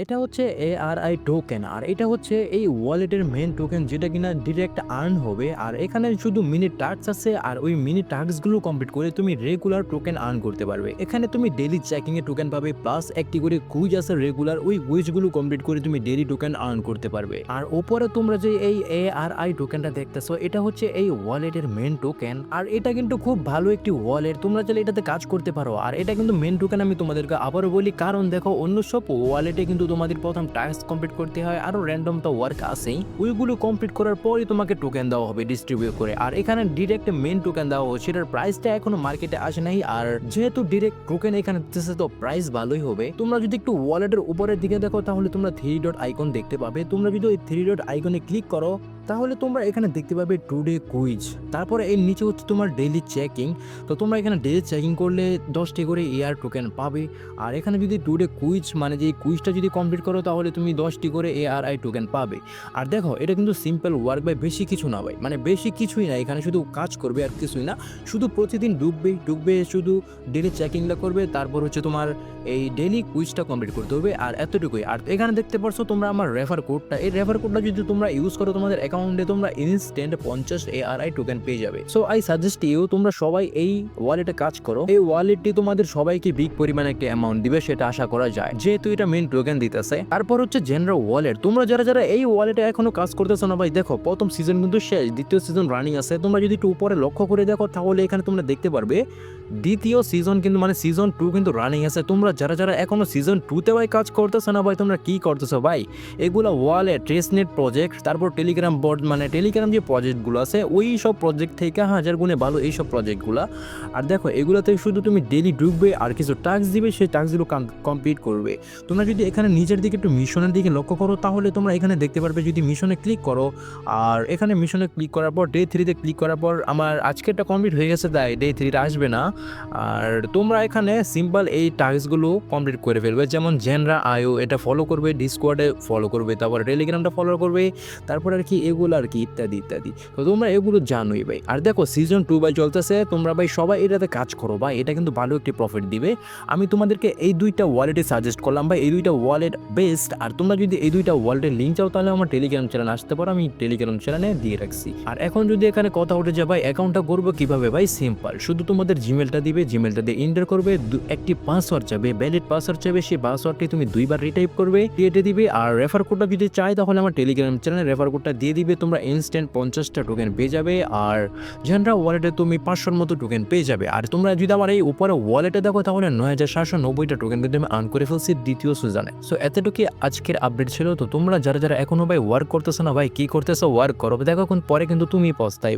এটা হচ্ছে ARI token. আর এটা হচ্ছে এই ওয়ালেটের মেইন টোকেন যেটা কিনা ডিরেক্ট আর্ন হবে। আর এখানে শুধু মিনি টাস্ক আছে আর ওই মিনি টাস্কগুলো কমপ্লিট করে তুমি রেগুলার টোকেন আর্ন করতে পারবে। এখানে তুমি ডেইলি চেকিং এ টোকেন পাবে প্লাস একটি করে কুইজ আছে রেগুলার, ওই কুইজগুলো কমপ্লিট করে তুমি ডেইলি টোকেন আর্ন করতে পারবে। আর উপরে তোমরা যে এই ARI টোকেনটা দেখতেছো এটা হচ্ছে এই ওয়ালেটের মেইন টোকেন। আর এটা কিন্তু খুব ভালো একটি ওয়ালেট, তোমরা চাইলে এটাতে কাজ করতে পারো। আর এটা কিন্তু মেইন টোকেন আমি তোমাদেরকে আবারও বলি, কারণ দেখো অন্য সব ওয়ালেটে কিন্তু তোমাদের প্রথম টাস্ক কমপ্লিট করতে হয়, আরো র্যান্ডম তো ওয়ার্ক আছেই, ওইগুলো কমপ্লিট করার পরই তোমাকে টোকেন দেওয়া হবে ডিস্ট্রিবিউট করে। আর এখানে ডিরেক্ট মেইন টোকেন দেওয়া হচ্ছে, সেটার প্রাইসটা এখনো মার্কেটে আসে নাই। আর যেহেতু ডিরেক্ট টোকেন এখানে দিতেছে তো প্রাইস ভালোই হবে। তোমরা যদি একটু ওয়ালেটের উপরের দিকে দেখো তাহলে তোমরা থ্রি ডট আইকন দেখতে পাবে। তোমরা যদি ওই থ্রি ডট আইকনে ক্লিক করো তাহলে তোমরা এখানে দেখতে পাবে টুডে কুইজ। তারপরে এর নিচে হচ্ছে তোমার ডেইলি চেকিং। তো তোমরা এখানে ডেইলি চেকিং করলে 10টি করে এআর টোকেন পাবে। আর এখানে যদি টুডে কুইজ মানে যে কুইজটা যদি কমপ্লিট করো তাহলে তুমি 10টি করে ARI টোকেন পাবে। আর দেখো এটা কিন্তু সিম্পল ওয়ার্ক ভাই, বেশি কিছু না ভাই, মানে বেশি কিছুই না, এখানে শুধু কাজ করবে আর কিছুই না। শুধু প্রতিদিন ডুববে শুধু ডেইলি চেকিংটা করবে, তারপর হচ্ছে তোমার এই ডেইলি কুইজটা কমপ্লিট করতে হবে, আর এতটুকুই। আর এখানে দেখতে পারছো তোমরা আমার রেফার কোডটা, এই রেফার কোডটা যদি তোমরা ইউজ করো তোমাদের অ্যাকাউন্টে তোমরা ইনস্ট্যান্ট 50 ARI টোকেন পেয়ে যাবে। সো আই সাজেস্ট ইউ তোমরা সবাই এই ওয়ালেটে কাজ করো। এই ওয়ালেটটি তোমাদের সবাইকে বিগ পরিমাণে একটা অ্যামাউন্ট দিবে সেটা আশা করা যায়, যেহেতু এটা মেইন টোকেন দিতেছে। তারপর হচ্ছে জেনারেল ওয়ালেট। তোমরা যারা যারা এই ওয়ালেটে এখনো কাজ করতেছো না ভাই, দেখো প্রথম সিজন কিন্তু শেষ, দ্বিতীয় সিজন রানিং আছে। তোমরা যদি একটু উপরে লক্ষ্য করে দেখো তাহলে এখানে তোমরা দেখতে পারবে দ্বিতীয় সিজন কিন্তু মানে সিজন 2 কিন্তু রানিং আছে। তোমরা যারা যারা এখনো সিজন 2তে ভাই কাজ করতেছো না ভাই, তোমরা কি করতেছো ভাই? এগুলা ওয়ালেট, ট্রেসনেট প্রজেক্ট, তারপর টেলিগ্রাম বোর্ড মানে টেলিগ্রাম যে প্রজেক্টগুলো আছে ওই সব প্রজেক্ট থেকে হাজার গুণে ভালো এই সব প্রজেক্টগুলো। আর দেখো এগুলোতে শুধু তুমি ডেলি ঢুকবে আর কিছু টাস্ক দিবে, সেই টাস্কগুলো কমপ্লিট করবে। তোমরা যদি এখানে নিচের দিকে একটু মিশনের দিকে লক্ষ্য করো তাহলে তোমরা এখানে দেখতে পারবে, যদি মিশনে ক্লিক করো আর এখানে মিশনে ক্লিক করার পর ডে 3তে ক্লিক করার পর আমার আজকেরটা কমপ্লিট হয়ে গেছে, তাই ডে 3টা আসবে না। আর তোমরা এখানে সিম্পল এই টাস্কগুলো কমপ্লিট করে ফেলবে, যেমন জেনরা আইও এটা ফলো করবে, ডিসকর্ডে ফলো করবে, তারপর টেলিগ্রামটা ফলো করবে, তারপর আর কি এগুলো আর কি ইত্যাদি ইত্যাদি। তো তোমরা এগুলো জানোই ভাই। আর দেখো সিজন 2 ভাই চলতেছে, তোমরা ভাই সবাই এটাতে কাজ করো ভাই, এটা কিন্তু ভালো একটি প্রফিট দিবে। আমি তোমাদেরকে এই দুইটা ওয়ালেটে সাজেস্ট করলাম ভাই, এই দুইটা ওয়ালেট বেস্ট। আর তোমরা যদি এই দুইটা ওয়ালেটের লিঙ্ক চাও তাহলে আমার টেলিগ্রাম চ্যানেল আসতে পারো, আমি টেলিগ্রাম চ্যানেলে দিয়ে রাখছি। আর এখন যদি এখানে কথা উঠে যায় ভাই অ্যাকাউন্টটা করবো কিভাবে ভাই, সিম্পল, শুধু তোমাদের জিমেলটা দিবে, জিমেলটা দিয়ে এন্টার করবে, একটি পাসওয়ার্ড চাবে, ভ্যালিড পাসওয়ার্ড চাবে, সেই পাসওয়ার্ডটি তুমি দুইবার রিটাইপ করবে, দিয়ে দিবে। আর রেফার কোডটা যদি চাই তাহলে আমার টেলিগ্রাম চ্যানেলে রেফার কোডটা দিয়ে দিবে, তোমরা ইনস্ট্যান্ট 50টা টোকেন পেয়ে যাবে। আর জেনরা ওয়ালেটে তুমি 500-র মতো টোকেন পেয়ে যাবে। আর তোমরা যদি আমার এই উপরে ওয়ালেটে দেখো তাহলে 9790টা টোকেন কিন্তু আমি আর্ন করে ফেলছি দ্বিতীয় সিজনে। সো এতটুকু আজকের আপডেট ছিল। তো তোমরা যারা যারা এখনো ভাই ওয়ার্ক করতেছো না ভাই, কি করতেছো, ওয়ার্ক করো, দেখো এখন পরে কিন্তু তুমি পস্তাই।